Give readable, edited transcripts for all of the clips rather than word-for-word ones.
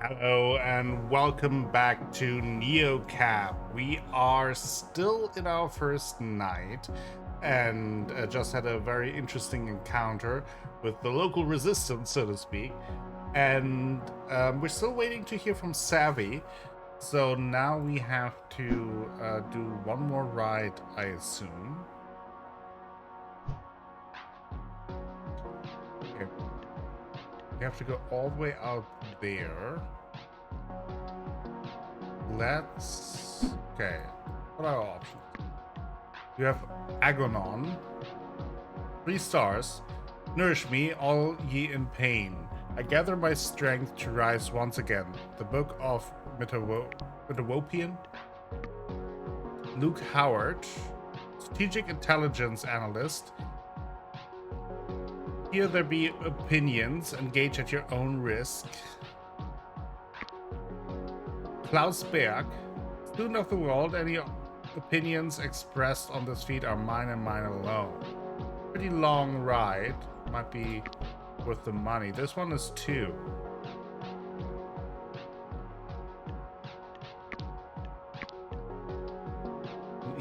Hello and welcome back to NeoCap. We are still in our first night and just had a very interesting encounter with the local resistance, so to speak. And we're still waiting to hear from Savvy. So now we have to do one more ride, I assume. Okay. We have to go all the way out there. Okay. What are our options? You have Agonon. 3 stars. Nourish me, all ye in pain. I gather my strength to rise once again. The Book of Metawopian. Luke Howard. Strategic Intelligence Analyst. Here there be opinions. Engage at your own risk. Klaus Berg, student of the world, any opinions expressed on this feed are mine and mine alone. Pretty long ride, might be worth the money. This one is 2.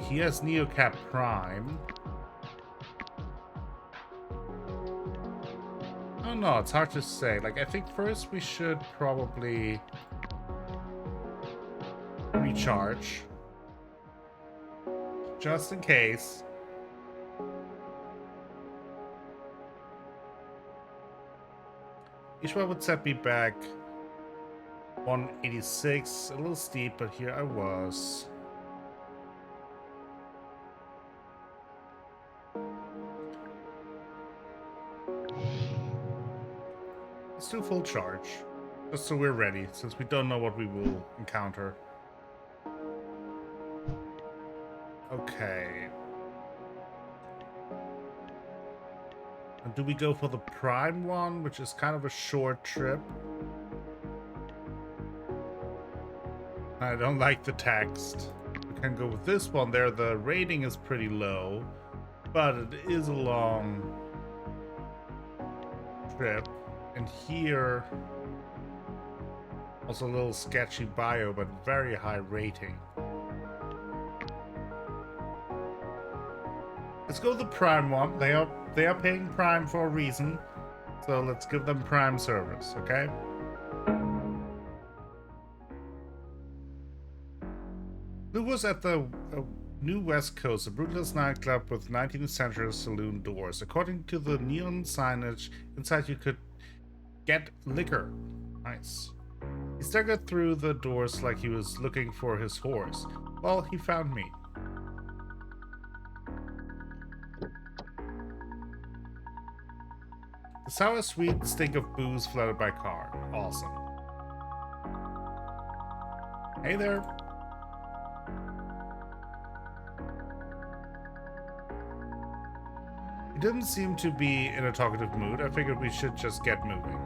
He has NeoCap Prime. Oh no, it's hard to say. Like, I think first we should probably recharge, just in case. Each one would set me back 186, a little steep, but here I was. Let's do full charge, just so we're ready, since we don't know what we will encounter. Okay. And do we go for the prime one, which is kind of a short trip? I don't like the text. We can go with this one there. The rating is pretty low, but it is a long trip. And here, also a little sketchy bio, but very high rating. Let's go the Prime one. They are paying Prime for a reason, so let's give them Prime service, okay? Lou was at the New West Coast, a brutalist nightclub with 19th century saloon doors. According to the neon signage inside, you could get liquor. Nice. He staggered through the doors like he was looking for his horse. Well, he found me. The sour sweet stink of booze flooded my car. Awesome. Hey there. He didn't seem to be in a talkative mood. I figured we should just get moving.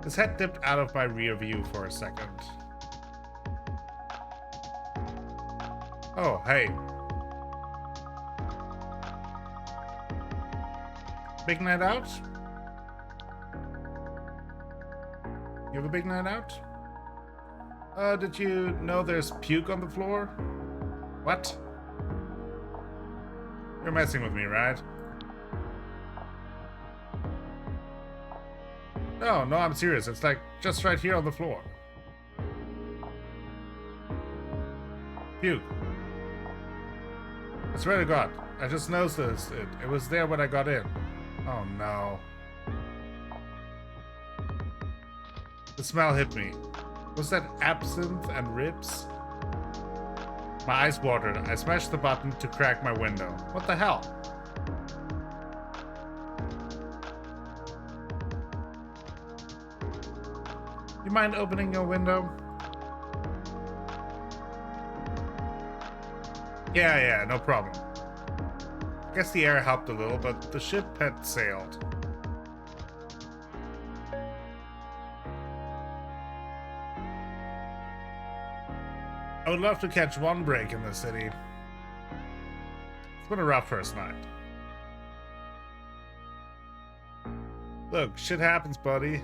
His head dipped out of my rear view for a second. Oh, hey. Big night out? You have a big night out? Did you know there's puke on the floor? What? You're messing with me, right? No, I'm serious. It's like just right here on the floor. Puke. I swear to God, I just noticed it. It was there when I got in. Oh no. The smell hit me. Was that absinthe and ribs? My eyes watered. I smashed the button to crack my window. What the hell? You mind opening your window? Yeah, no problem. I guess the air helped a little, but the ship had sailed. I would love to catch one break in the city. It's been a rough first night. Look, shit happens, buddy.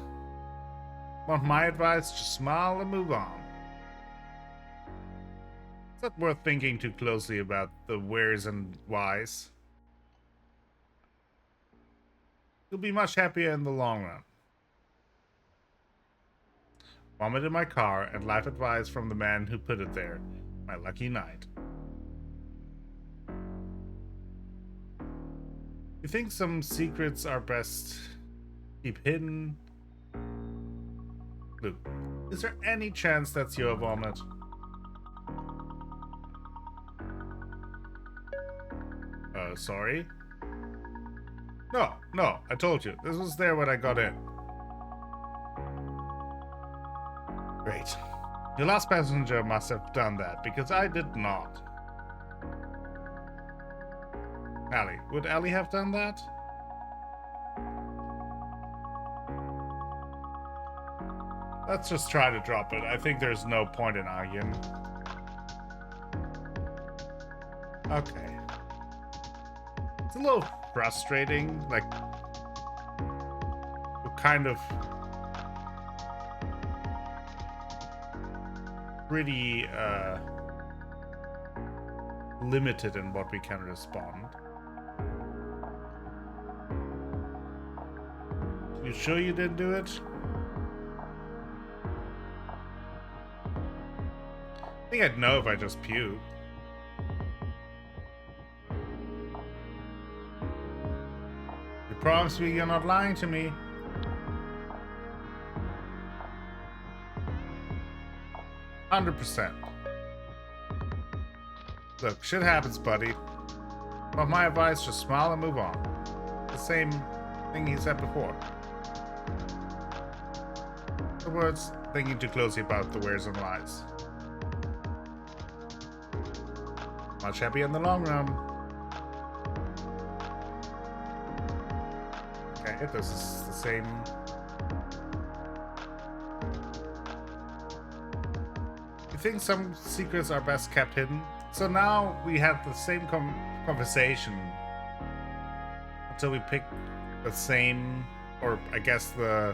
Want my advice? Just smile and move on. It's not worth thinking too closely about the wheres and whys. You'll be much happier in the long run. Vomit in my car and life advice from the man who put it there. My lucky night. You think some secrets are best keep hidden? Luke, is there any chance that's your vomit? Sorry? No, I told you. This was there when I got in. Great. Your last passenger must have done that, because I did not. Allie, would Allie have done that? Let's just try to drop it. I think there's no point in arguing. Okay. It's a little frustrating, like, we're kind of pretty limited in what we can respond. You sure you didn't do it? I think I'd know if I just puked. You promise me you're not lying to me? %. Look, shit happens, buddy. Well, my advice, just smile and move on. The same thing he said before. In other words, thinking too closely about the wheres and whys. Much happier in the long run. Okay, this is the same. You think some secrets are best kept hidden? So now we have the same conversation until we pick the same, or I guess the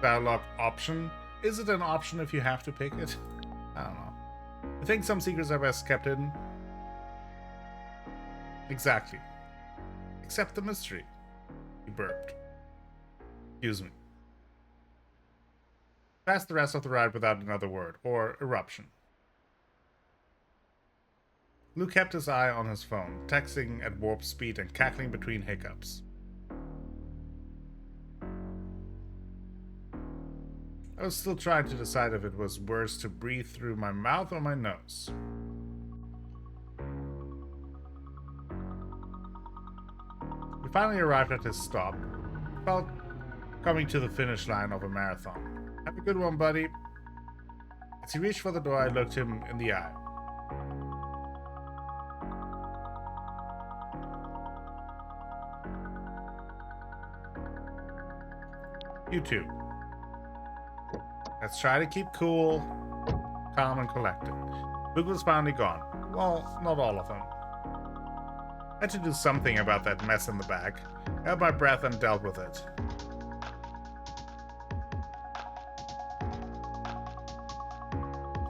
dialogue option. Is it an option if you have to pick it? I don't know. You think some secrets are best kept hidden? Exactly. Except the mystery. He burped. Excuse me. Passed the rest of the ride without another word, or eruption. Luke kept his eye on his phone, texting at warp speed and cackling between hiccups. I was still trying to decide if it was worse to breathe through my mouth or my nose. We finally arrived at his stop. Felt coming to the finish line of a marathon. Have a good one, buddy. As he reached for the door, I looked him in the eye. You too. Let's try to keep cool, calm, and collected. Luke was finally gone. Well, not all of them. I had to do something about that mess in the bag. I held my breath and dealt with it.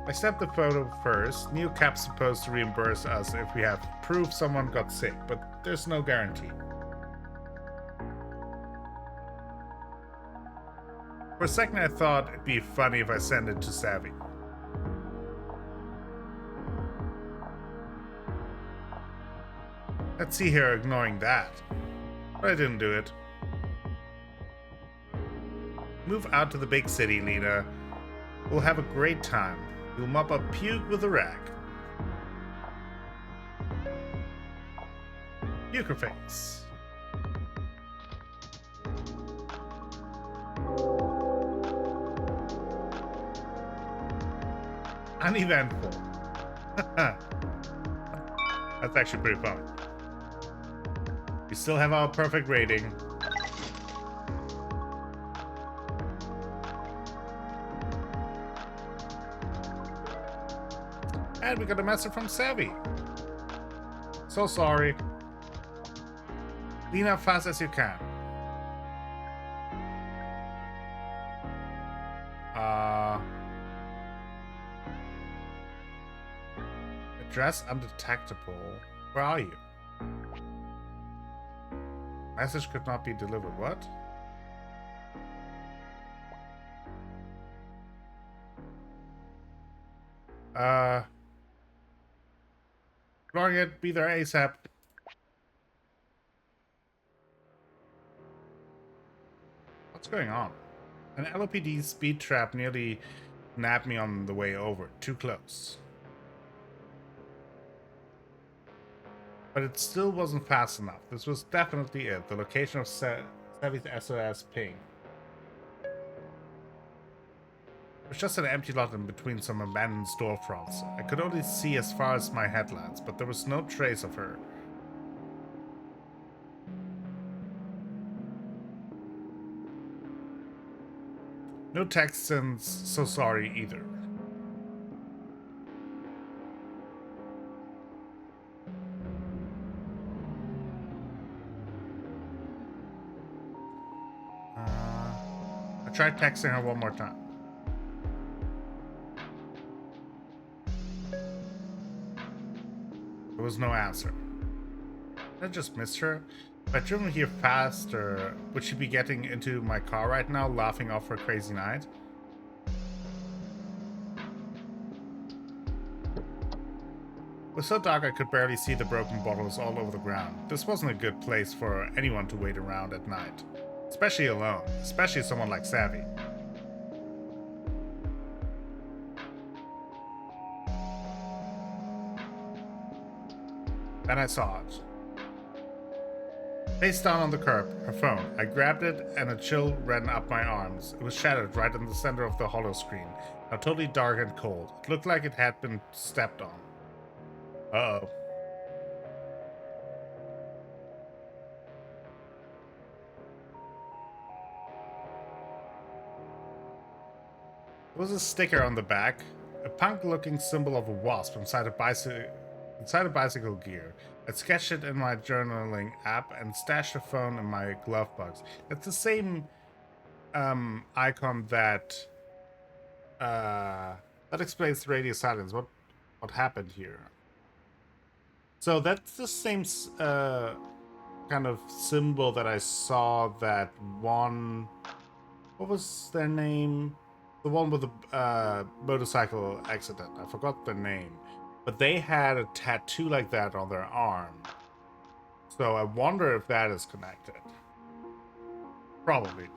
I snapped the photo first. NeoCap's supposed to reimburse us if we have proof someone got sick, but there's no guarantee. For a second I thought it'd be funny if I sent it to Savvy. Let's see her ignoring that. But I didn't do it. Move out to the big city, Lina. We'll have a great time. You'll mop up puke with a rag. Puker face. Uneventful. That's actually pretty fun. We still have our perfect rating. And we got a message from Savvy. So sorry. Clean up fast as you can. Address undetectable. Where are you? Message could not be delivered. What? Ignoring it, be there ASAP. What's going on? An LOPD speed trap nearly nabbed me on the way over. Too close. But it still wasn't fast enough. This was definitely it. The location of Sevi's SOS ping. It was just an empty lot in between some abandoned storefronts. I could only see as far as my headlights, but there was no trace of her. No text since so sorry either. I tried texting her one more time. There was no answer. Did I just miss her? If I driven here faster, would she be getting into my car right now, laughing off her crazy night? It was so dark I could barely see the broken bottles all over the ground. This wasn't a good place for anyone to wait around at night. Especially alone. Especially someone like Savvy. Then I saw it. Face down on the curb, her phone. I grabbed it and a chill ran up my arms. It was shattered right in the center of the hollow screen. Now totally dark and cold. It looked like it had been stepped on. Uh-oh. There was a sticker on the back, a punk-looking symbol of a wasp inside a bicycle gear. I sketched it in my journaling app and stashed the phone in my glove box. It's the same icon that explains the radio silence. What happened here? So that's the same kind of symbol that I saw that one. What was their name? The one with the motorcycle accident. I forgot their name. But they had a tattoo like that on their arm. So I wonder if that is connected. Probably.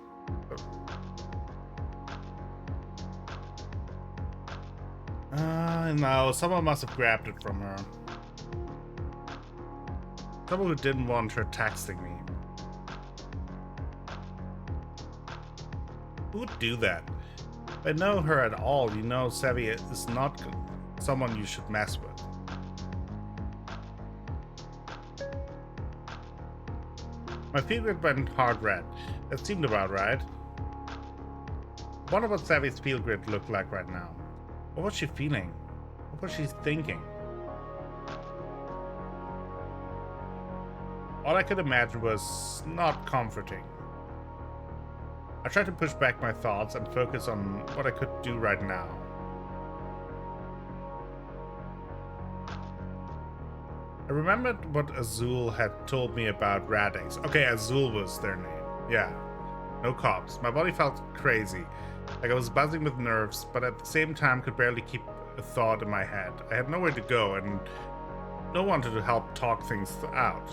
No, someone must have grabbed it from her. Someone who didn't want her texting me. Who would do that? If I know her at all, you know Savvy is not someone you should mess with. My feelgrid went hard red. That seemed about right. I wonder what Savvy's feelgrid looked like right now. What was she feeling? What was she thinking? All I could imagine was not comforting. I tried to push back my thoughts and focus on what I could do right now. I remembered what Azul had told me about Radix. Okay, Azul was their name. Yeah. No cops. My body felt crazy. Like I was buzzing with nerves, but at the same time could barely keep a thought in my head. I had nowhere to go and no one to help talk things out.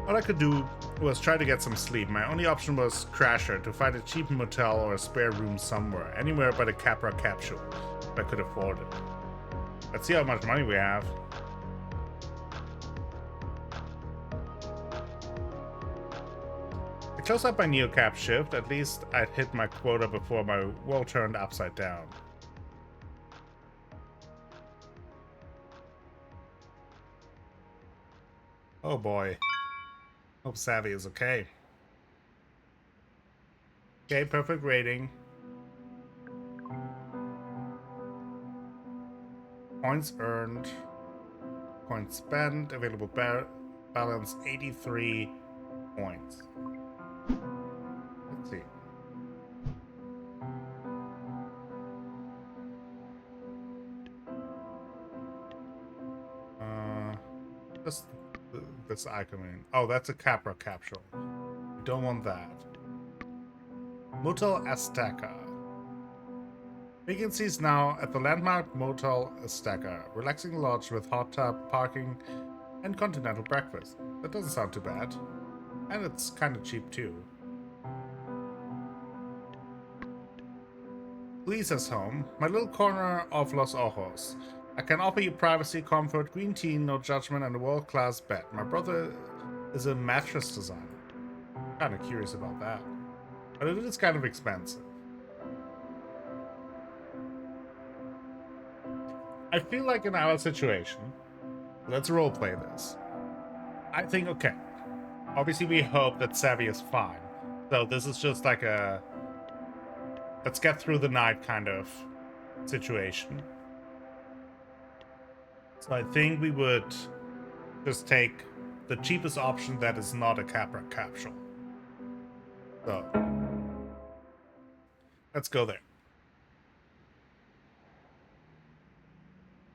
All I could do was try to get some sleep. My only option was Crasher, to find a cheap motel or a spare room somewhere, anywhere but a Capra capsule, if I could afford it. Let's see how much money we have. I closed up my NeoCap shift. At least I'd hit my quota before my world turned upside down. Oh boy. Hope Savvy is okay. Okay, perfect rating. Points earned. Points spent. Available balance 83 points. Just this icon. Oh, that's a Capra capsule. We don't want that. Motel Azteca. Vacancies now at the landmark Motel Azteca. Relaxing lodge with hot tub, parking, and continental breakfast. That doesn't sound too bad. And it's kind of cheap too. Lisa's home, my little corner of Los Ojos. I can offer you privacy, comfort, green tea, no judgment, and a world-class bed. My brother is a mattress designer. Kind of curious about that. But it is kind of expensive. I feel like in our situation, let's roleplay this. I think, okay, obviously we hope that Savvy is fine. So this is just like a let's get through the night kind of situation. So I think we would just take the cheapest option that is not a Capra capsule. So let's go there.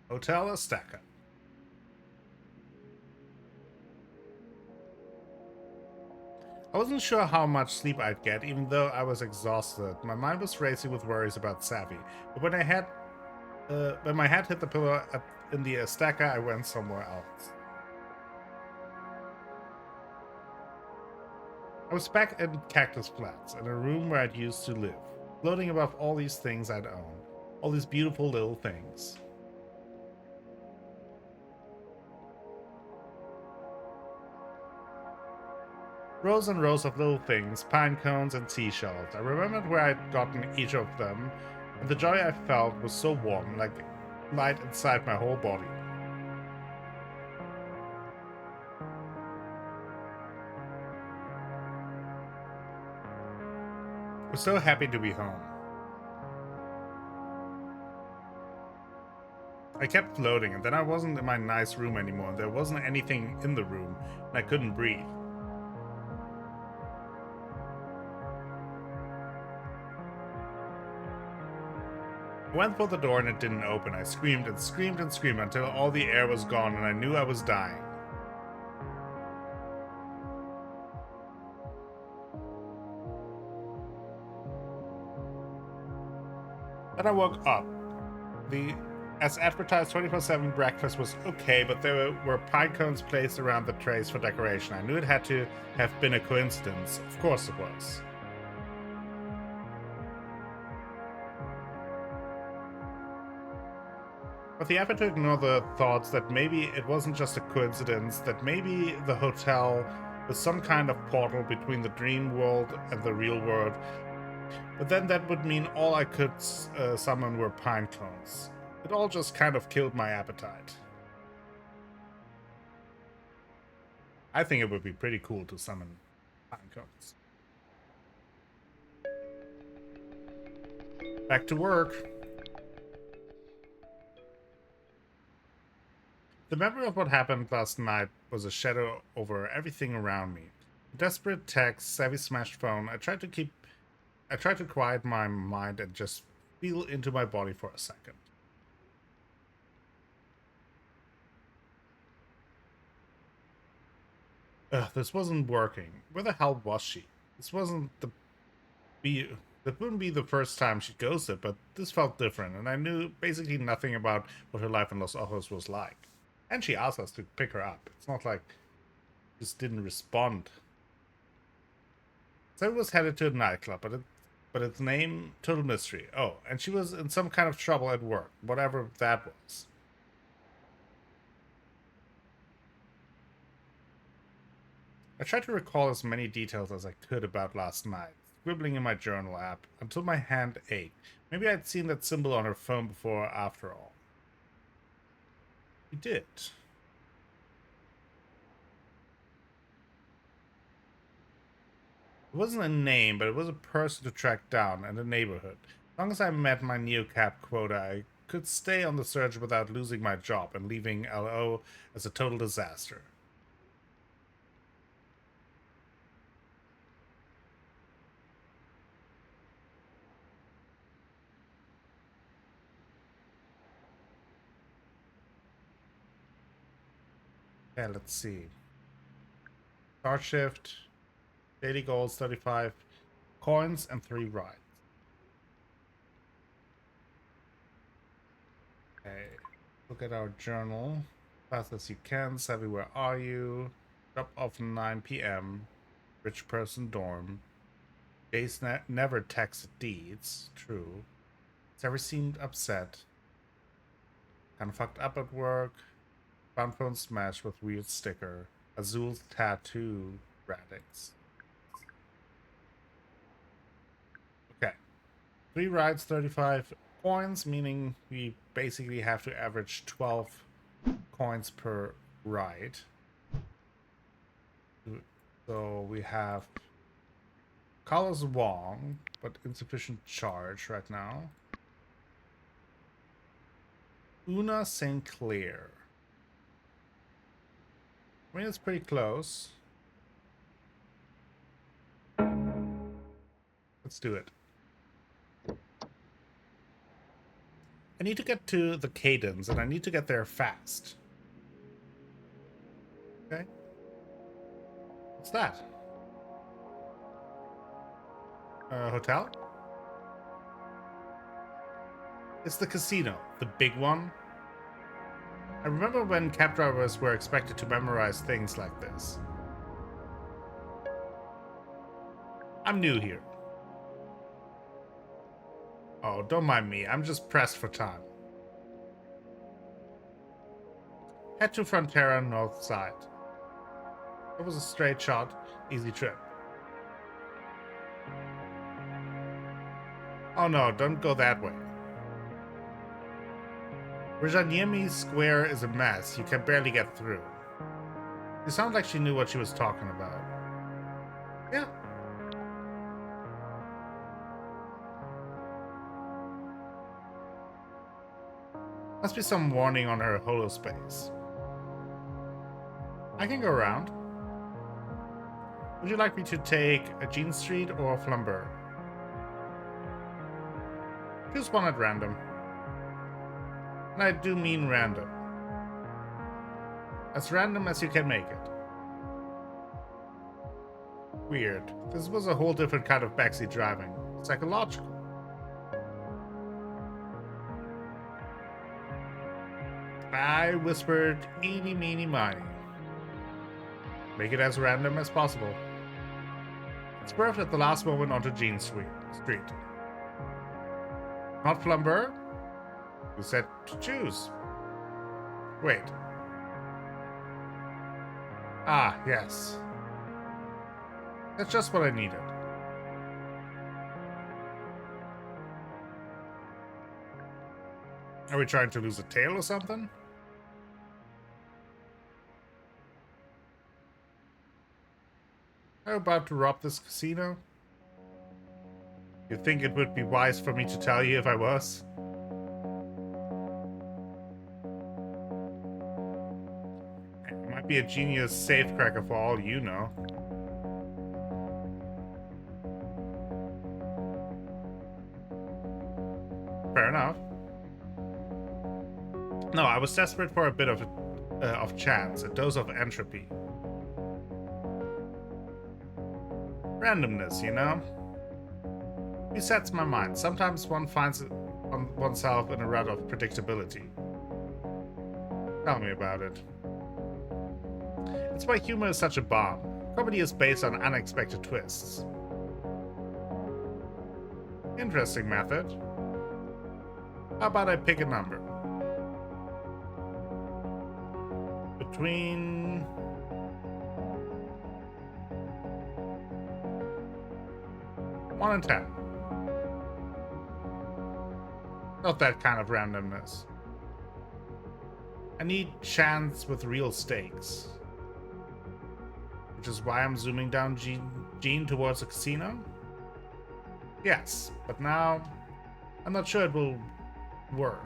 Hotel Azteca. I wasn't sure how much sleep I'd get, even though I was exhausted. My mind was racing with worries about Savvy. But when my head hit the pillow in the Azteca, I went somewhere else. I was back in Cactus Flats, in a room where I'd used to live, floating above all these things I'd owned, all these beautiful little things. Rows and rows of little things, pine cones and seashells. I remembered where I'd gotten each of them, and the joy I felt was so warm, like light inside my whole body. I was so happy to be home. I kept floating, and then I wasn't in my nice room anymore, and there wasn't anything in the room, and I couldn't breathe. I went for the door and it didn't open. I screamed and screamed and screamed until all the air was gone and I knew I was dying. Then I woke up. The as advertised 24/7 breakfast was okay, but there were pine cones placed around the trays for decoration. I knew it had to have been a coincidence. Of course it was. But the effort to ignore the thoughts that maybe it wasn't just a coincidence, that maybe the hotel was some kind of portal between the dream world and the real world. But then that would mean all I could summon were pine cones. It all just kind of killed my appetite. I think it would be pretty cool to summon pine cones. Back to work. The memory of what happened last night was a shadow over everything around me. Desperate text, savvy smashed phone. I tried to quiet my mind and just feel into my body for a second. Ugh, this wasn't working. Where the hell was she? This wasn't the be that wouldn't be the first time she ghosted, but this felt different, and I knew basically nothing about what her life in Los Ojos was like. And she asked us to pick her up. It's not like she just didn't respond. So I was headed to a nightclub, but its name, total mystery. Oh, and she was in some kind of trouble at work, whatever that was. I tried to recall as many details as I could about last night, scribbling in my journal app, until my hand ached. Maybe I'd seen that symbol on her phone before after all. We did. It wasn't a name, but it was a person to track down and a neighborhood. As long as I met my neocap quota, I could stay on the search without losing my job and leaving LO as a total disaster. Okay, let's see. Start shift, daily goals, 35 coins, and 3 rides. Okay, look at our journal. Fast as you can, Savvy, where are you? Drop off 9 p.m. Rich person dorm. Days never texted deeds. True. Savvy seemed upset. Kinda fucked up at work. Found phone smashed with weird sticker. Azul's tattoo. Radix. Okay. 3 rides, 35 coins, meaning we basically have to average 12 coins per ride. So we have Carlos Wong, but insufficient charge right now. Una St. Clair. I mean, it's pretty close. Let's do it. I need to get to the Cadence, and I need to get there fast. Okay. What's that? Hotel? It's the casino, the big one. I remember when cab drivers were expected to memorize things like this. I'm new here. Oh, don't mind me. I'm just pressed for time. Head to Frontera north side. It was a straight shot, easy trip. Oh no, don't go that way. Rajanyemi Square is a mess. You can barely get through. You sound like she knew what she was talking about. Yeah. Must be some warning on her holospace. I can go around. Would you like me to take a Jean Street or Flambeau? Choose one at random. And I do mean random. As random as you can make it. Weird. This was a whole different kind of backseat driving. Psychological. I whispered, eeny, meeny, miny. Make it as random as possible. Swerved at the last moment onto Jean Street. Not Flambeau? You said to choose. Wait. Ah, yes. That's just what I needed. Are we trying to lose a tail or something? How about to rob this casino? You think it would be wise for me to tell you if I was? It might be a genius safecracker for all you know. Fair enough. No, I was desperate for a bit of chance, a dose of entropy. Randomness, you know? Resets my mind. Sometimes one finds oneself in a rut of predictability. Tell me about it. It's why humor is such a bomb. Comedy is based on unexpected twists. Interesting method. How about I pick a number? Between 1 and 10. Not that kind of randomness. I need chance with real stakes. Which is why I'm zooming down Jean towards a casino? Yes, but now I'm not sure it will work.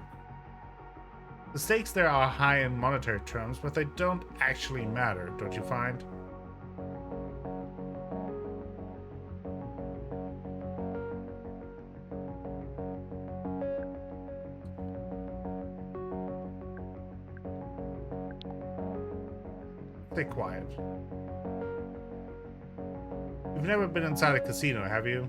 The stakes there are high in monetary terms, but they don't actually matter, don't you find? Stay quiet. You've never been inside a casino, have you?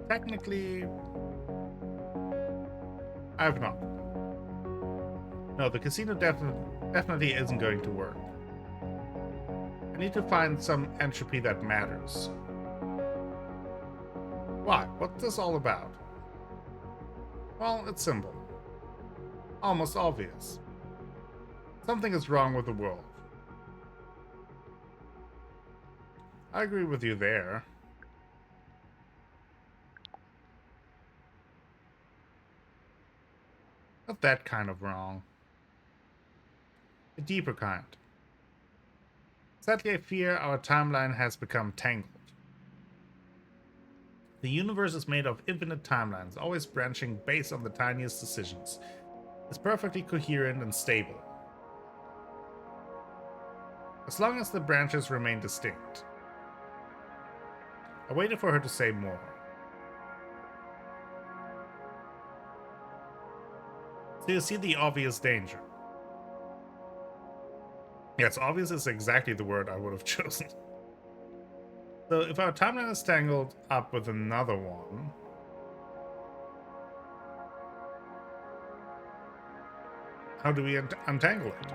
Technically, I have not. No, the casino definitely isn't going to work. I need to find some entropy that matters. Why? What's this all about? Well, it's simple. Almost obvious. Something is wrong with the world. I agree with you there. Not that kind of wrong. A deeper kind. Sadly, I fear our timeline has become tangled. The universe is made of infinite timelines, always branching based on the tiniest decisions. It's perfectly coherent and stable. As long as the branches remain distinct. I waited for her to say more. So you see the obvious danger. Yes, obvious is exactly the word I would have chosen. So if our timeline is tangled up with another one, how do we untangle it?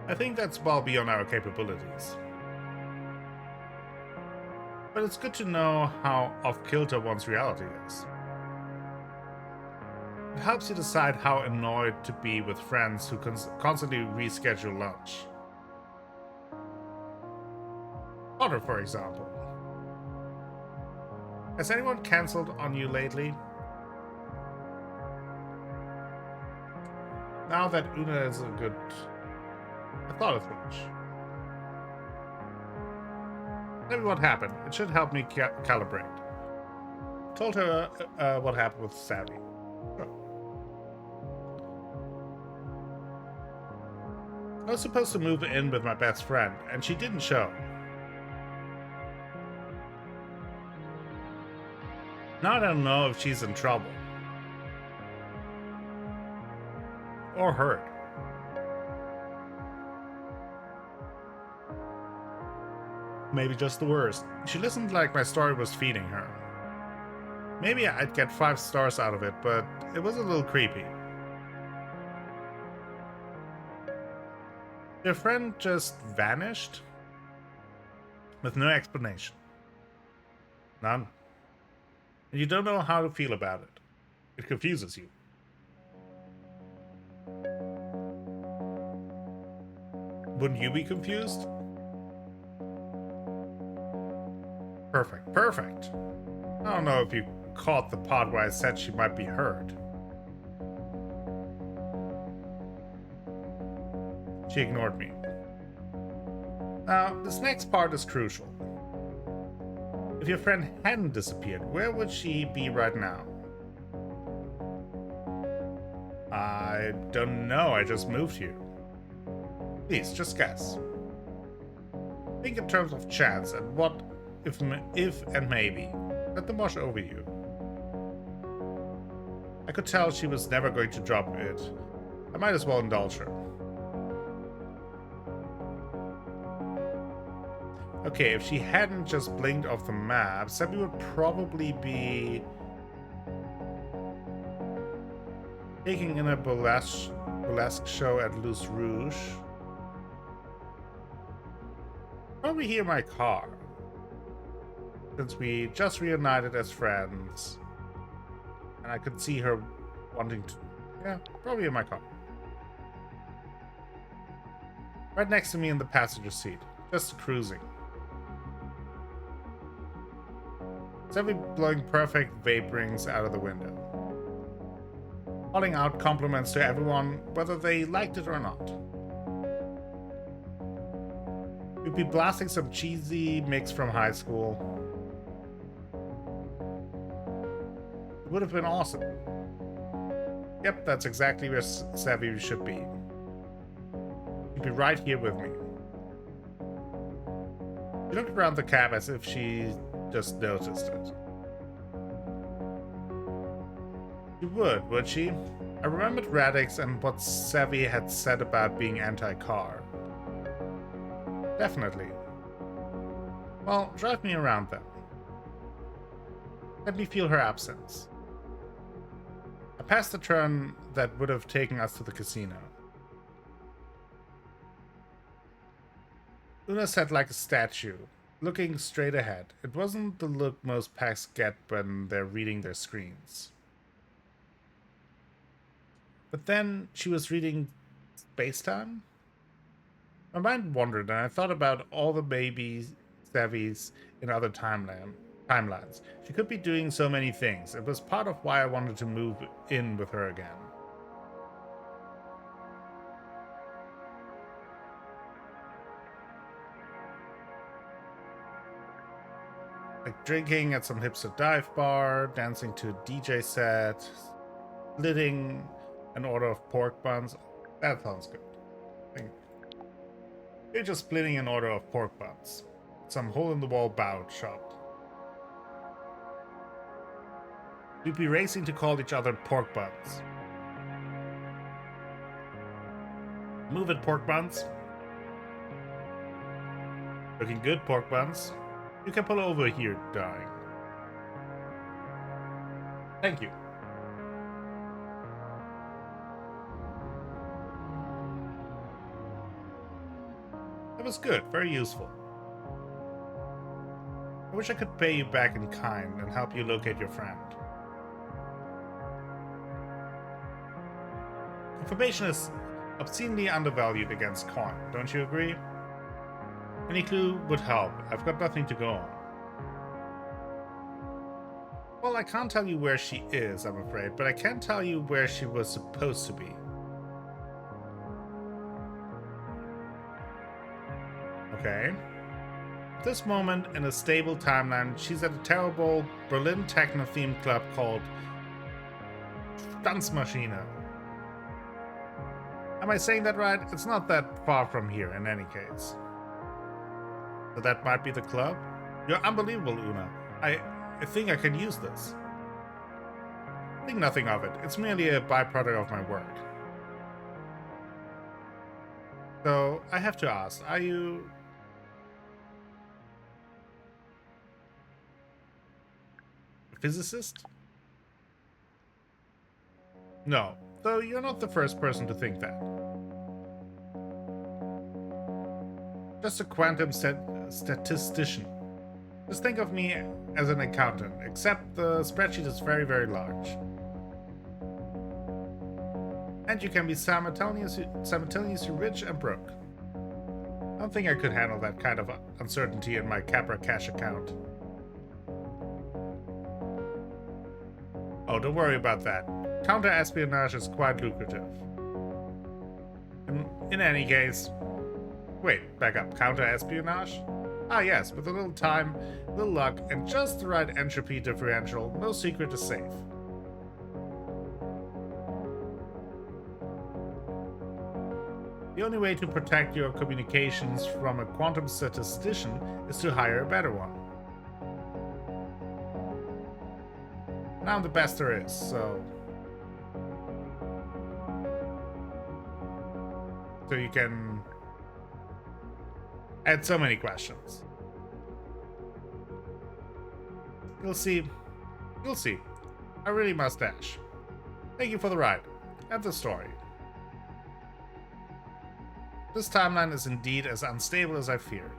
I think that's well beyond our capabilities. But it's good to know how off-kilter one's reality is. It helps you decide how annoyed to be with friends who constantly reschedule lunch. Otter, for example. Has anyone cancelled on you lately? Now that Una is a good... I thought as much. Tell me what happened. It should help me calibrate. Told her what happened with Savvy. Sure. I was supposed to move in with my best friend, and she didn't show. Now I don't know if she's in trouble. Or hurt. Maybe just the worst. She listened like my story was feeding her. Maybe I'd get 5 stars out of it, but it was a little creepy. Your friend just vanished? With no explanation. None. And you don't know how to feel about it. It confuses you. Wouldn't you be confused? Perfect, perfect. I don't know if you caught the part where I said she might be hurt. She ignored me. Now, this next part is crucial. If your friend hadn't disappeared, where would she be right now? I don't know, I just moved here. Please, just guess. Think in terms of chance and what if and maybe. Let them wash over you. I could tell she was never going to drop it. I might as well indulge her. Okay, if she hadn't just blinked off the map, Sebby would probably be taking in a burlesque show at Luz Rouge. Probably here in my car. Since we just reunited as friends. And I could see her wanting to... Yeah, probably in my car. Right next to me in the passenger seat. Just cruising. Sebby blowing perfect vape rings out of the window. Calling out compliments to everyone, whether they liked it or not. We'd be blasting some cheesy mix from high school. It would have been awesome. Yep, that's exactly where Savvy should be. She'd be right here with me. She looked around the cab as if she just noticed it. She would she? I remembered Radix and what Savvy had said about being anti-car. Definitely. Well, drive me around then. Let me feel her absence. I passed the turn that would have taken us to the casino. Una sat like a statue, looking straight ahead. It wasn't the look most packs get when they're reading their screens. But then she was reading Spacetime? My mind wandered and I thought about all the baby Savvies in other timelines. She could be doing so many things. It was part of why I wanted to move in with her again. Like drinking at some hipster dive bar, dancing to a DJ set, splitting an order of pork buns. That sounds good. You're just splitting an order of pork buns. Some hole-in-the-wall bow shop. We'd be racing to call each other pork buns. Move it, pork buns. Looking good, pork buns. You can pull over here, darling. Thank you. That was good, very useful. I wish I could pay you back in kind and help you locate your friend. Information is obscenely undervalued against coin, don't you agree? Any clue would help. I've got nothing to go on. Well, I can't tell you where she is, I'm afraid, but I can tell you where she was supposed to be. Okay. At this moment, in a stable timeline, she's at a terrible Berlin techno-themed club called Tanzmaschine. Am I saying that right? It's not that far from here, in any case. So that might be the club? You're unbelievable, Una. I think I can use this. Think nothing of it. It's merely a byproduct of my work. So, I have to ask, are you... a physicist? No, though you're not the first person to think that. Just a quantum statistician. Just think of me as an accountant, except the spreadsheet is very, very large. And you can be simultaneously rich and broke. I don't think I could handle that kind of uncertainty in my Capra cash account. Oh, don't worry about that. Counter-espionage is quite lucrative. In any case... Wait, back up. Counter-espionage? Ah yes, with a little time, a little luck, and just the right entropy differential, no secret is safe. The only way to protect your communications from a quantum statistician is to hire a better one. Now I'm the best there is, so you can add so many questions. You'll see. You'll see. I really must dash. Thank you for the ride and the story. This timeline is indeed as unstable as I feared.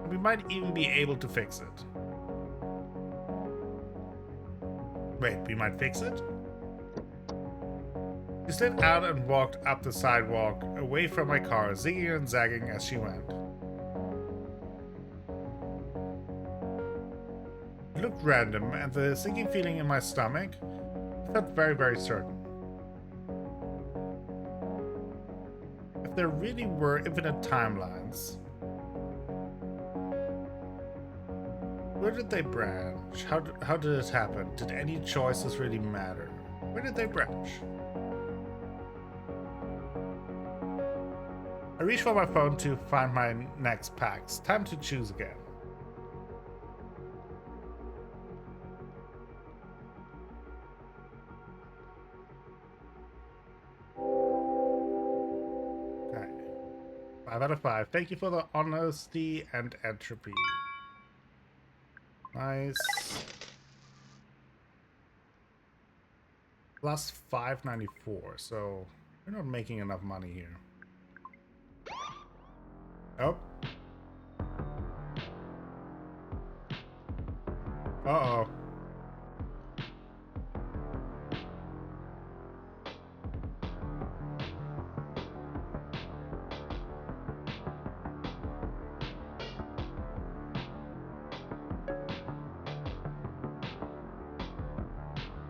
We might even be able to fix it. Wait, we might fix it? She slid out and walked up the sidewalk, away from my car, zigging and zagging as she went. It looked random, and the sinking feeling in my stomach felt very, very certain. If there really were infinite timelines, where did they branch? How did it happen? Did any choices really matter? Where did they branch? I reached for my phone to find my next packs. Time to choose again. 5 out of 5. Thank you for the honesty and entropy. Nice. Plus 594, so we're not making enough money here. Oh. Uh-oh.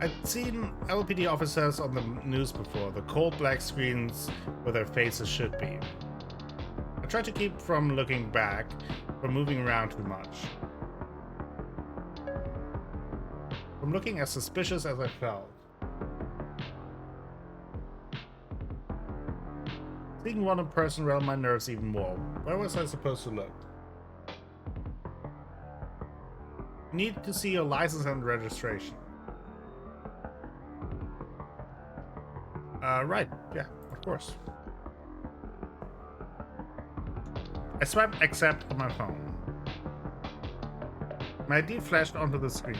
I'd seen LPD officers on the news before, the cold black screens where their faces should be. I tried to keep from looking back, from moving around too much. From looking as suspicious as I felt. Seeing one in person rattled my nerves even more. Where was I supposed to look? I need to see your license and registration. Right, yeah, of course. I swiped accept on my phone. My ID flashed onto the screen.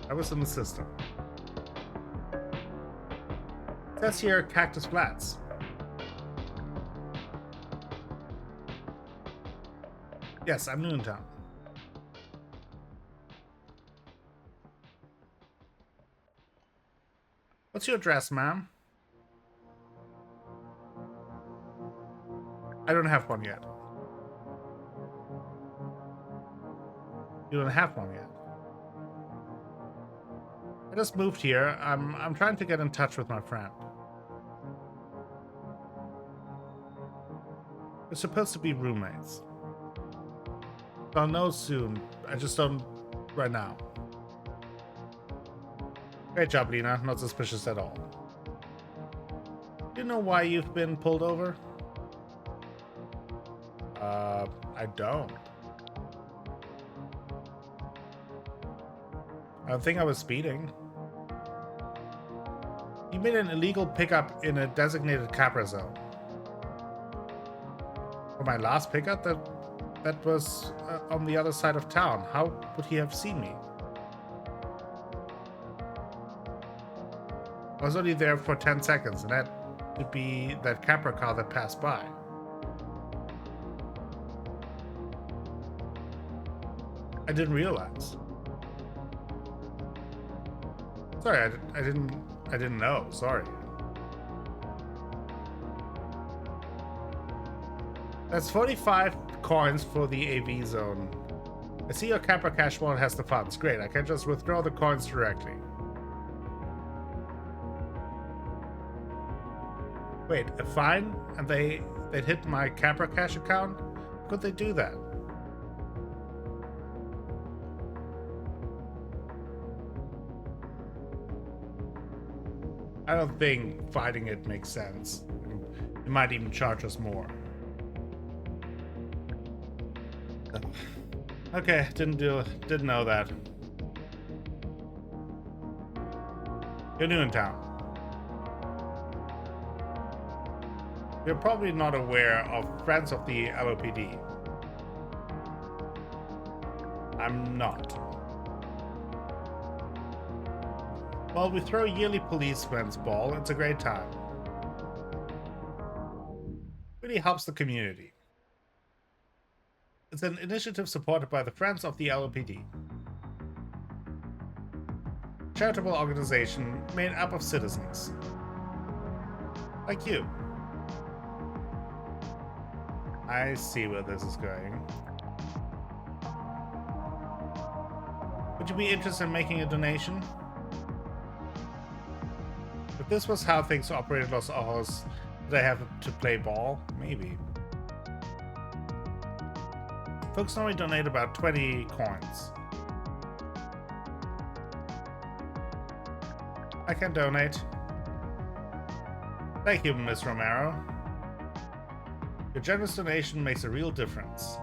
I was in the system. It says here Cactus Flats. Yes, I'm new in town. What's your address, ma'am? I don't have one yet. You don't have one yet. I just moved here. I'm trying to get in touch with my friend. We're supposed to be roommates. I'll know soon. I just don't right now. Great job, Lina. Not suspicious at all. Do you know why you've been pulled over? I don't. I don't think I was speeding. You made an illegal pickup in a designated Capra zone. For my last pickup, that was on the other side of town. How would he have seen me? I was only there for 10 seconds, and that would be that Capra car that passed by. I didn't realize. Sorry, I didn't know. Sorry. That's 45 coins for the AV zone. I see your Capra Cash wallet has the funds. Great, I can just withdraw the coins directly. Wait, a fine? And they'd hit my Capra Cash account? How could they do that? I don't think fighting it makes sense. It might even charge us more. Okay, didn't know that. You're new in town. You're probably not aware of Friends of the LOPD. I'm not. Well, we throw yearly policeman's ball. It's a great time. Really helps the community. It's an initiative supported by the Friends of the LOPD. Charitable organization made up of citizens. Like you. I see where this is going. Would you be interested in making a donation? If this was how things operated Los Ojos, did I have to play ball? Maybe. Folks normally donate about 20 coins. I can donate. Thank you, Miss Romero. Your generous donation makes a real difference.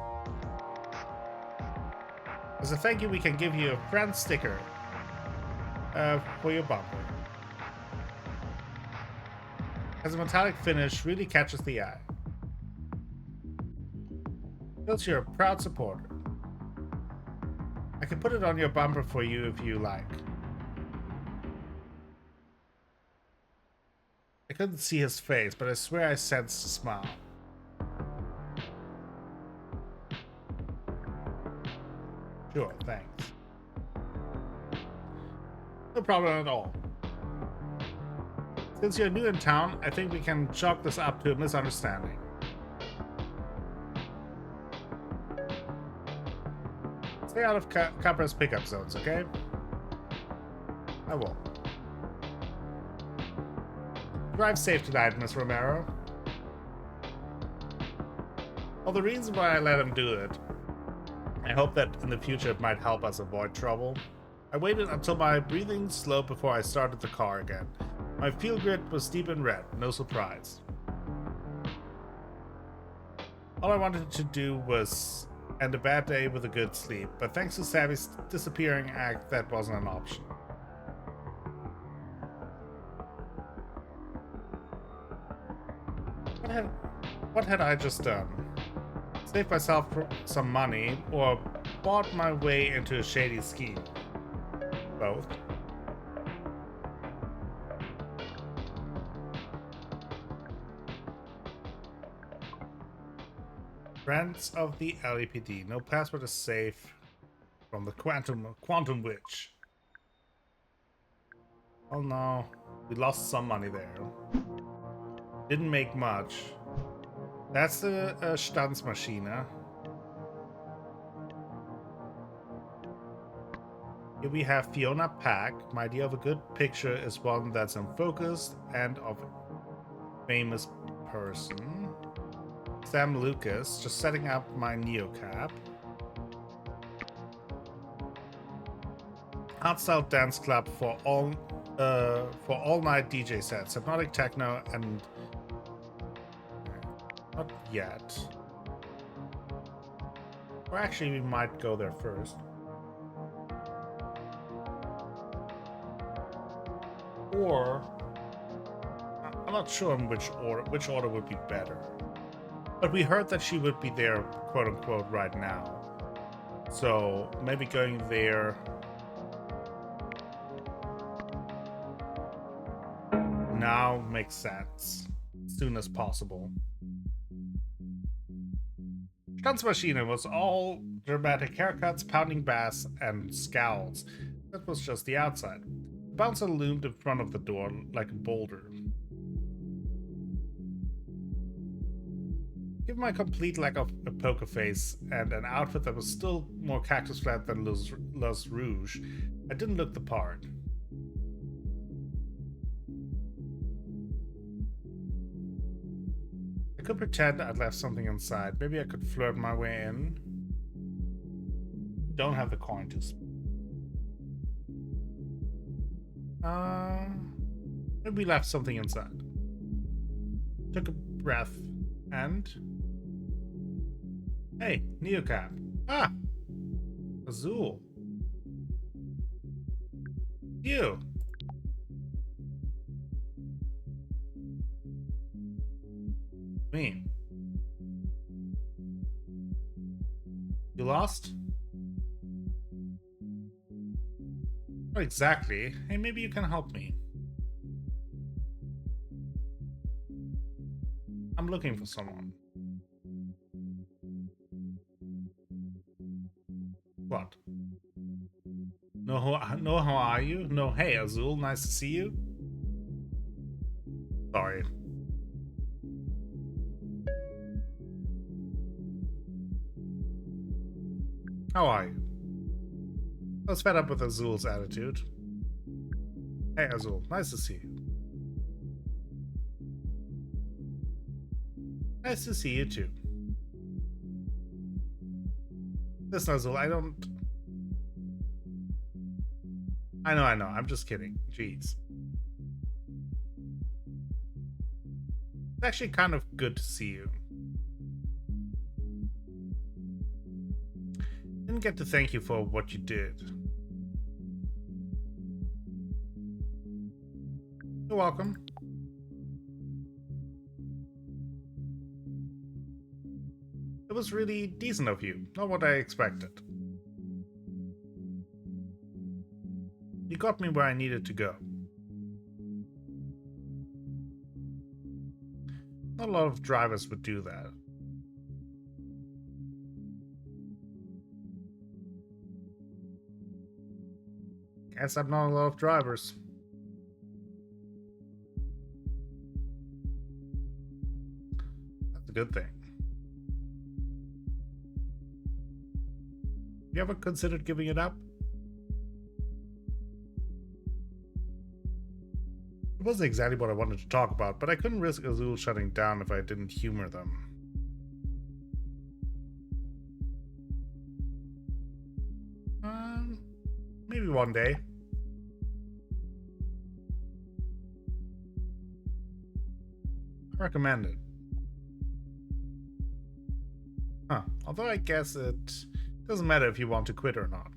As a thank you, we can give you a friend sticker for your bumper. Has a metallic finish, really catches the eye. Feels you're a proud supporter. I can put it on your bumper for you if you like. I couldn't see his face, but I swear I sensed a smile. Sure, thanks. No problem at all. Since you're new in town, I think we can chalk this up to a misunderstanding. Stay out of Capra's pickup zones, okay? I will. Drive safe tonight, Miss Romero. Well, the reason why I let him do it, I hope that in the future it might help us avoid trouble. I waited until my breathing slowed before I started the car again. My fuel grid was deep in red, no surprise. All I wanted to do was end a bad day with a good sleep, but thanks to Savvy's disappearing act, that wasn't an option. What had I just done? Saved myself some money, or bought my way into a shady scheme? Both. Friends of the LAPD. No password is safe from the quantum witch. Oh no, we lost some money there. Didn't make much. That's the Stanzmaschine. Here we have Fiona Pack. My idea of a good picture is one that's unfocused and of a famous person. Sam Lucas, just setting up my neocap. Hardstyle dance club for all-night DJ sets, hypnotic techno, and not yet. Or actually, we might go there first. Or I'm not sure in which order would be better. But we heard that she would be there, quote unquote, right now. So maybe going there now makes sense. As soon as possible. Tanzmaschine was all dramatic haircuts, pounding bass, and scowls. That was just the outside. The bouncer loomed in front of the door like a boulder. Given my complete lack of a poker face and an outfit that was still more cactus flat than Los Rouge, I didn't look the part. I could pretend I'd left something inside. Maybe I could flirt my way in. Don't have the coin to spend. Maybe we left something inside. Took a breath and... Hey, Neocap. Ah! Azul. You. Me. You lost? Not exactly. Hey, maybe you can help me. I'm looking for someone. What? No, how are you? No, hey, Azul, nice to see you. Sorry. How are you? I was fed up with Azul's attitude. Hey, Azul, nice to see you. Nice to see you too. Listen, Azul, I know, I'm just kidding. Jeez. It's actually kind of good to see you. Didn't get to thank you for what you did. You're welcome. It was really decent of you, not what I expected. You got me where I needed to go. Not a lot of drivers would do that. Guess I'm not a lot of drivers. That's a good thing. You ever considered giving it up? It wasn't exactly what I wanted to talk about, but I couldn't risk Azul shutting down if I didn't humor them. Maybe one day. I recommend it. Huh. Although I guess it doesn't matter if you want to quit or not.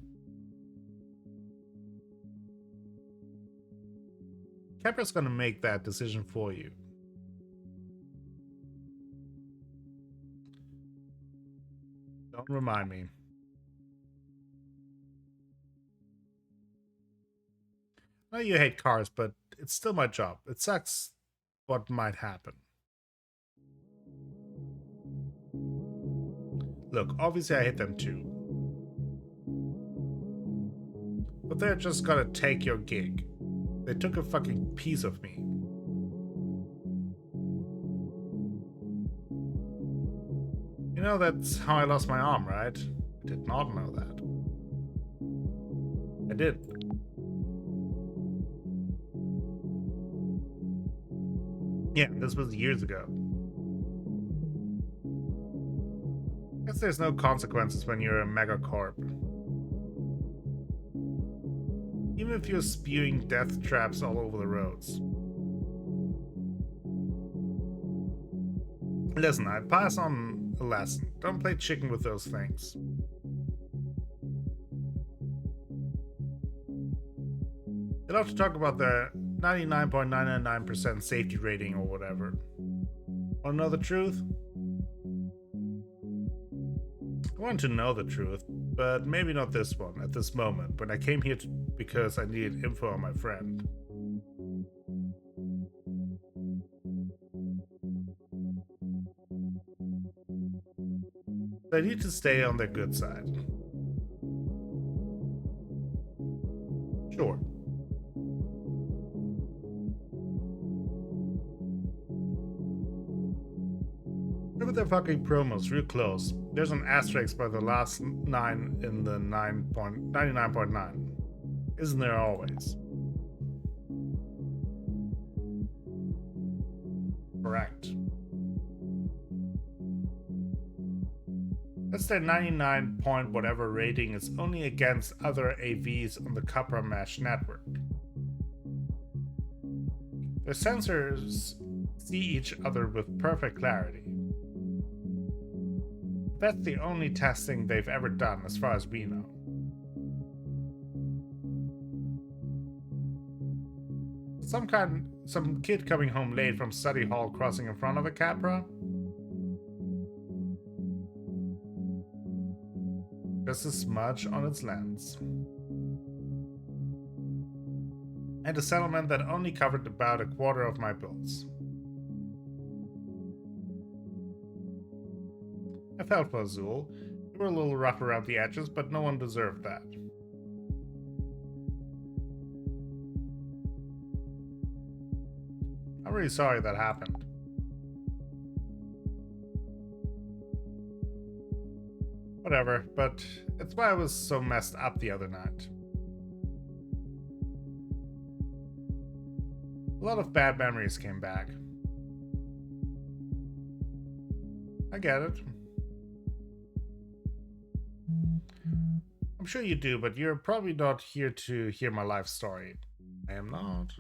Capra's gonna make that decision for you. Don't remind me. I know you hate cars, but it's still my job. It sucks what might happen. Look, obviously I hate them too. But they're just gonna take your gig. They took a fucking piece of me. You know that's how I lost my arm, right? I did not know that. I did. Yeah, this was years ago. Guess there's no consequences when you're a megacorp. Even if you're spewing death traps all over the roads. Listen, I'd pass on a lesson. Don't play chicken with those things. They love to talk about their 99.999% safety rating or whatever. Wanna know the truth? I want to know the truth, but maybe not this one, at this moment, when I came here because I needed info on my friend. I need to stay on their good side. Sure. Look at their fucking promos, real close. There's an asterisk by the last 9 in the 99.9. Isn't there always? Correct. That's their 99 point whatever rating is only against other AVs on the Copper Mesh network. Their sensors see each other with perfect clarity. That's the only testing they've ever done as far as we know. Some kid coming home late from study hall crossing in front of a Capra? Just a smudge on its lens. And a settlement that only covered about a quarter of my bills. I felt for Azul. They were a little rough around the edges, but no one deserved that. I'm really sorry that happened. Whatever, but it's why I was so messed up the other night. A lot of bad memories came back. I get it. I'm sure you do, but you're probably not here to hear my life story. I am not.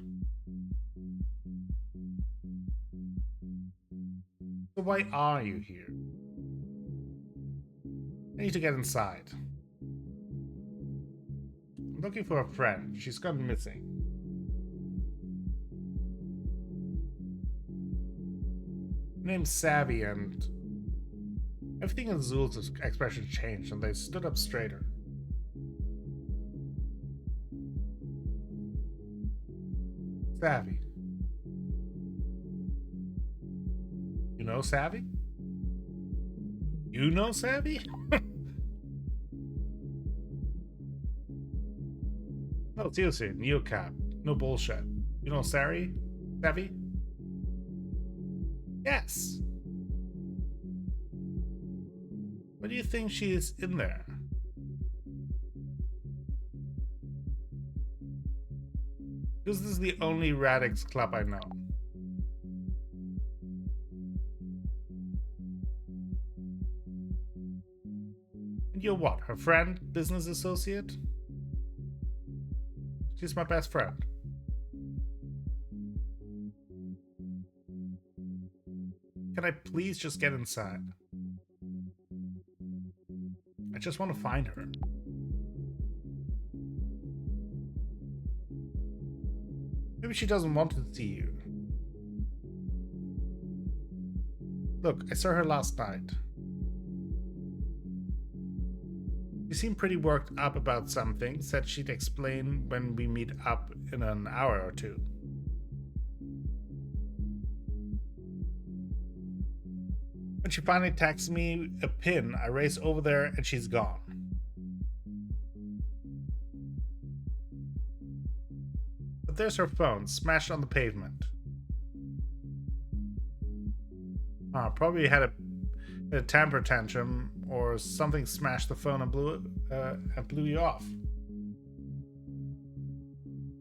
So why are you here? I need to get inside. I'm looking for a friend. She's gone missing. Her name's Savvy and Everything in Zul's expression changed, and they stood up straighter. Savvy. You know Savvy? You know Savvy? No, seriously, Neocap. No bullshit. You know Savvy? Savvy? Yes. What do you think she is in there? Because this is the only Radix club I know. And you're what? Her friend? Business associate? She's my best friend. Can I please just get inside? I just want to find her. Maybe she doesn't want to see you. Look, I saw her last night. She seemed pretty worked up about something, said she'd explain when we meet up in an hour or two. When she finally texts me a pin, I race over there and she's gone. But there's her phone, smashed on the pavement. Probably had a temper tantrum or something smashed the phone and blew you off.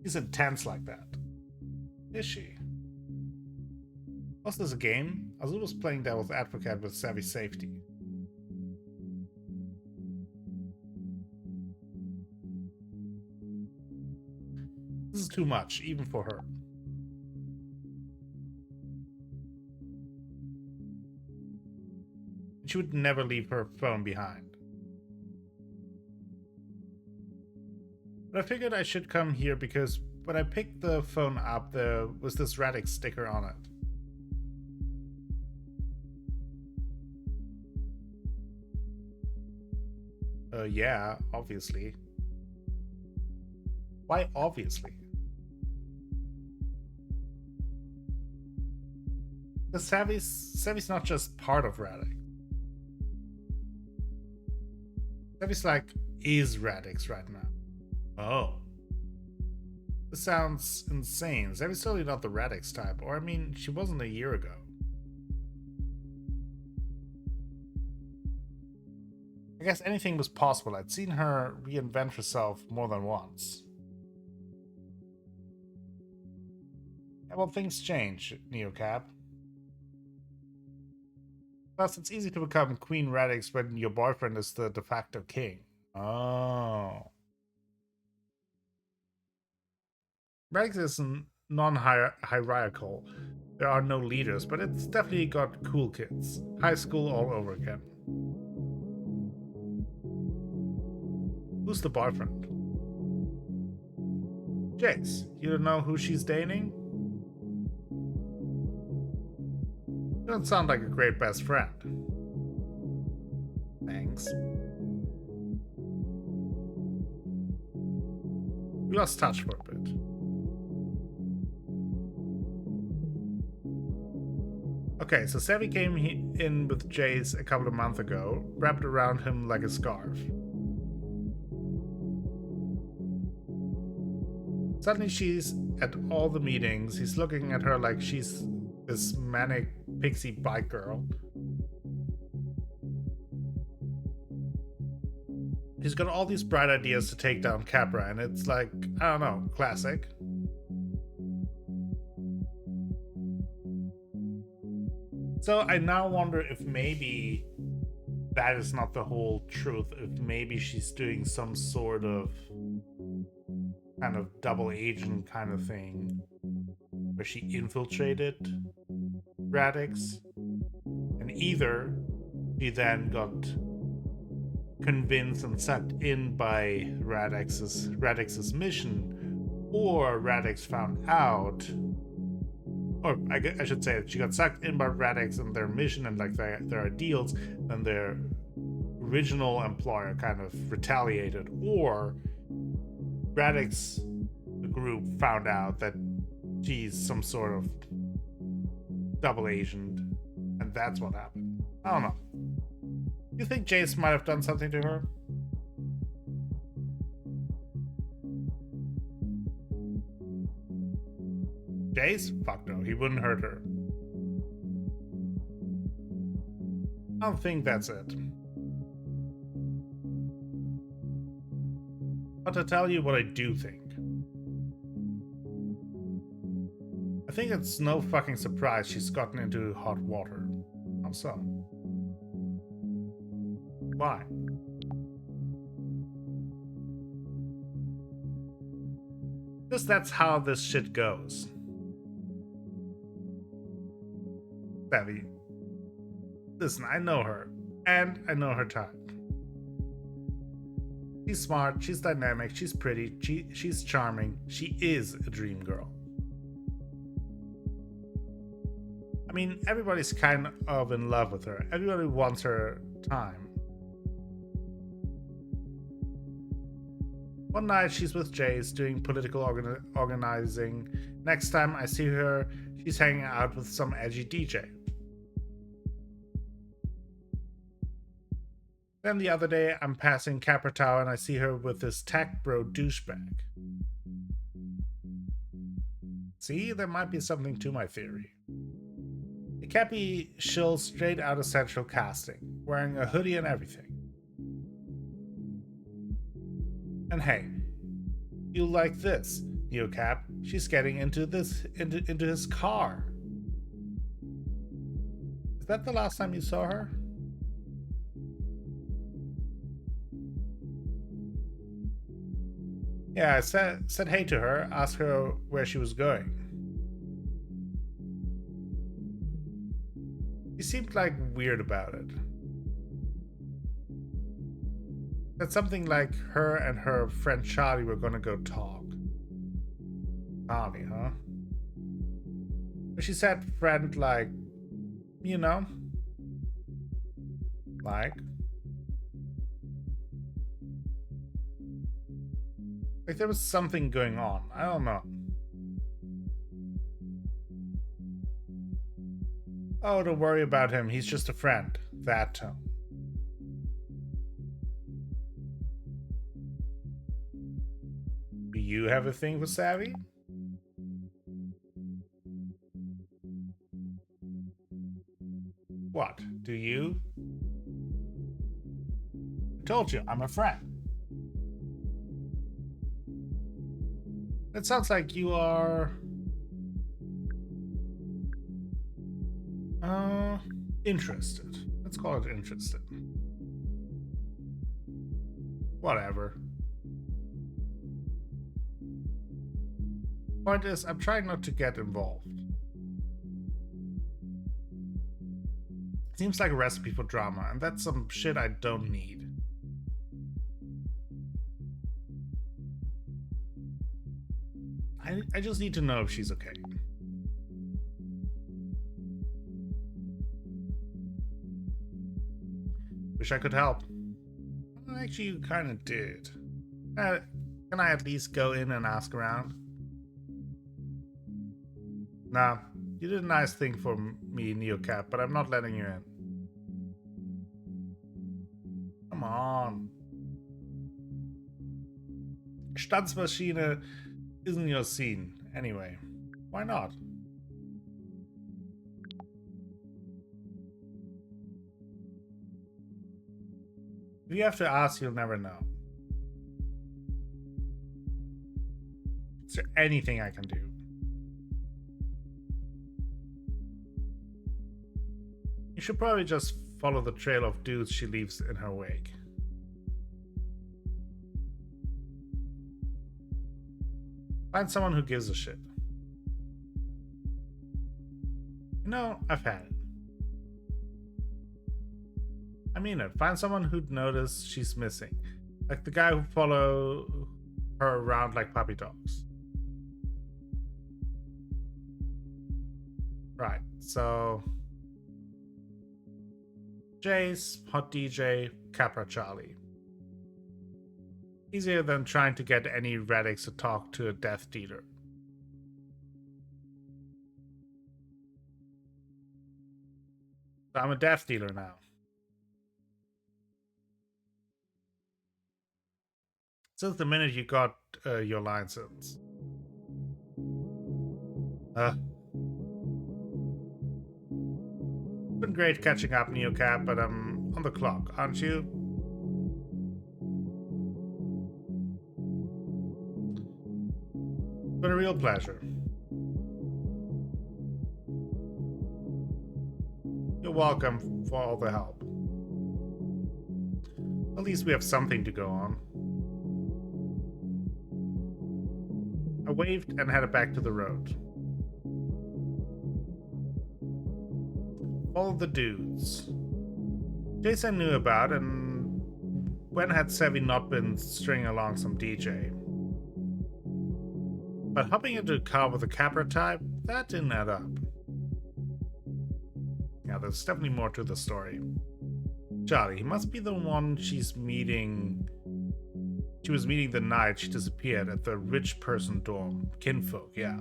She's intense like that. Is she? Was this a game? Azul was playing devil's advocate with Savvy safety. This is too much, even for her. She would never leave her phone behind. But I figured I should come here because when I picked the phone up, there was this Radix sticker on it. Yeah, obviously. Why obviously? Because Savvy's not just part of Radix. Savvy's like, is Radix right now. Oh. This sounds insane. Savvy's totally not the Radix type, or I mean, she wasn't a year ago. I guess anything was possible. I'd seen her reinvent herself more than once. Yeah, well, things change, Neocap. Plus, it's easy to become Queen Radix when your boyfriend is the de facto king. Oh. Radix is non-hierarchical. There are no leaders, but it's definitely got cool kids. High school all over again. Who's the boyfriend? Jace. You don't know who she's dating? You don't sound like a great best friend. Thanks. We lost touch for a bit. Okay, so Savvy came in with Jace a couple of months ago, wrapped around him like a scarf. Suddenly she's at all the meetings. He's looking at her like she's this manic pixie bike girl. He's got all these bright ideas to take down Capra, and it's like, I don't know, classic. So I now wonder if maybe that is not the whole truth, if maybe she's doing some sort of kind of double agent kind of thing where she infiltrated Radix, and either she then got convinced and sucked in by Radix's mission, or Radix found out, or I should say she got sucked in by Radix and their mission and like their ideals, and their original employer kind of retaliated, or Radix, the group, found out that she's some sort of double agent, and that's what happened. I don't know. You think Jace might have done something to her? Jace? Fuck no, he wouldn't hurt her. I don't think that's it. But to tell you what I do think. I think it's no fucking surprise she's gotten into hot water. How so? Why? Because that's how this shit goes. Savvy. Listen, I know her. And I know her type. She's smart, she's dynamic, she's pretty, she's charming. She is a dream girl. I mean, everybody's kind of in love with her. Everybody wants her time. One night she's with Jace doing political organizing. Next time I see her, she's hanging out with some edgy DJ. Then the other day, I'm passing Capra Tower and I see her with this tech bro douchebag. See, there might be something to my theory. It can't be shill straight out of Central Casting, wearing a hoodie and everything. And hey, you like this, Neocap? She's getting into his car. Is that the last time you saw her? Yeah, I said hey to her, asked her where she was going. She seemed like weird about it. Said something like her and her friend Charlie were gonna go talk. Charlie, huh? But she said friend like, you know? Like there was something going on. I don't know. Oh, don't worry about him. He's just a friend. That tone. Do you have a thing for Savvy? What? Do you? I told you, I'm a friend. It sounds like you are interested. Let's call it interested. Whatever. Point is, I'm trying not to get involved. Seems like a recipe for drama, and that's some shit I don't need. I just need to know if she's okay. Wish I could help. Well, actually, you kind of did. Can I at least go in and ask around? Nah, you did a nice thing for me, Neocap, but I'm not letting you in. Come on. Stanzmaschine isn't your scene. Anyway, why not? If you have to ask, you'll never know. Is there anything I can do? You should probably just follow the trail of dudes she leaves in her wake. Find someone who gives a shit. You know, I've had it. I mean it. Find someone who'd notice she's missing. Like the guy who follow her around like puppy dogs. Right, so Jace, Hot DJ, Capra Charlie. Easier than trying to get any relics to talk to a death dealer. So I'm a death dealer now. Since the minute you got your license. Been great catching up, Neocap, but I'm on the clock, aren't you? Been a real pleasure. You're welcome for all the help. At least we have something to go on. I waved and headed back to the road. Follow the dudes. Jason knew about, and when had Sevi not been stringing along some DJ? But hopping into a car with a Capra type, that didn't add up. Yeah, there's definitely more to the story. Charlie, he must be the one she's meeting. She was meeting the night she disappeared at the rich person dorm. Kinfolk, yeah.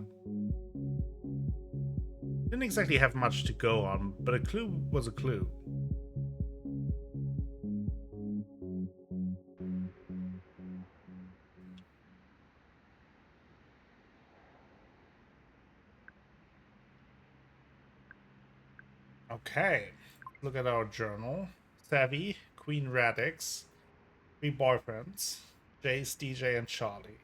Didn't exactly have much to go on, but a clue was a clue. Okay, look at our journal. Savvy, Queen Radix, 3 boyfriends, Jace, DJ, and Charlie.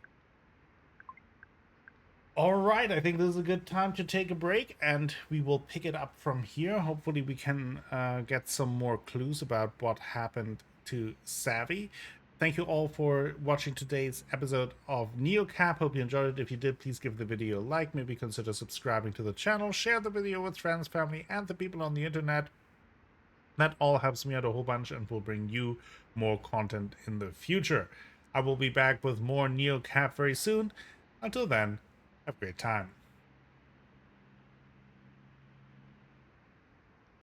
Alright, I think this is a good time to take a break, and we will pick it up from here. Hopefully we can get some more clues about what happened to Savvy. Thank you all for watching today's episode of NeoCap. Hope you enjoyed it. If you did, please give the video a like. Maybe consider subscribing to the channel. Share the video with friends, family, and the people on the internet. That all helps me out a whole bunch and will bring you more content in the future. I will be back with more NeoCap very soon. Until then, have a great time.